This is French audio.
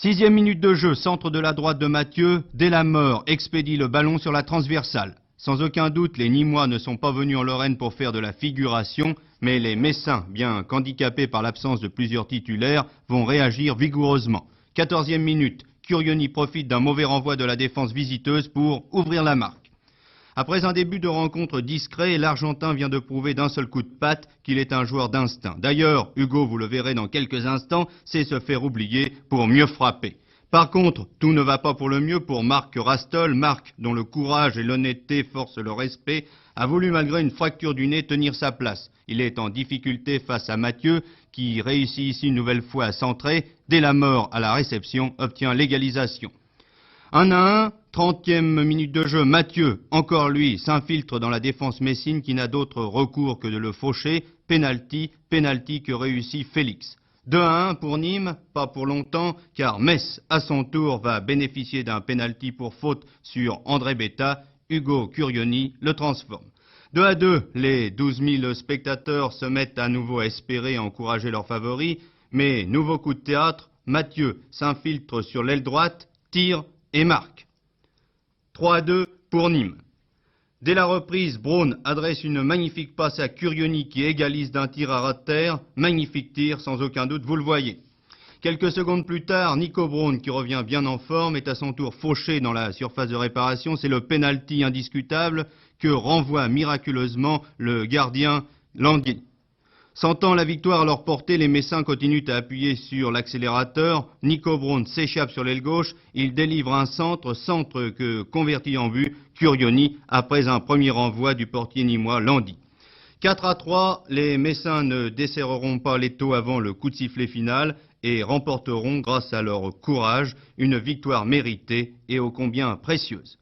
6e minute de jeu, centre de la droite de Mathieu, Delameur expédie le ballon sur la transversale. Sans aucun doute, les Nîmois ne sont pas venus en Lorraine pour faire de la figuration, mais les Messins, bien qu'handicapés par l'absence de plusieurs titulaires, vont réagir vigoureusement. 14e minute, Curioni profite d'un mauvais renvoi de la défense visiteuse pour ouvrir la marque. Après un début de rencontre discret, l'Argentin vient de prouver d'un seul coup de patte qu'il est un joueur d'instinct. D'ailleurs, Hugo, vous le verrez dans quelques instants, sait se faire oublier pour mieux frapper. Par contre, tout ne va pas pour le mieux pour Marc Rastol. Marc, dont le courage et l'honnêteté forcent le respect, a voulu malgré une fracture du nez tenir sa place. Il est en difficulté face à Mathieu, qui réussit ici une nouvelle fois à centrer. Delameur à la réception obtient l'égalisation. 1-1, 30e minute de jeu, Mathieu, encore lui, s'infiltre dans la défense messine qui n'a d'autre recours que de le faucher. Penalty que réussit Félix. 2-1 pour Nîmes, pas pour longtemps, car Metz, à son tour, va bénéficier d'un penalty pour faute sur André Betta. Hugo Curioni le transforme. 2-2, les 12 000 spectateurs se mettent à nouveau à espérer et à encourager leurs favoris, mais nouveau coup de théâtre, Mathieu s'infiltre sur l'aile droite, tire et marque. 3-2 pour Nîmes. Dès la reprise, Braun adresse une magnifique passe à Curioni qui égalise d'un tir à ras de terre. Magnifique tir, sans aucun doute, vous le voyez. Quelques secondes plus tard, Nico Braun, qui revient bien en forme, est à son tour fauché dans la surface de réparation. C'est le penalty indiscutable que renvoie miraculeusement le gardien Landier. Sentant la victoire à leur portée, les Messins continuent à appuyer sur l'accélérateur. Nico Braun s'échappe sur l'aile gauche. Il délivre un centre que convertit en but Curioni après un premier renvoi du portier nîmois Landy. 4-3, les Messins ne desserreront pas l'étau avant le coup de sifflet final et remporteront, grâce à leur courage, une victoire méritée et ô combien précieuse.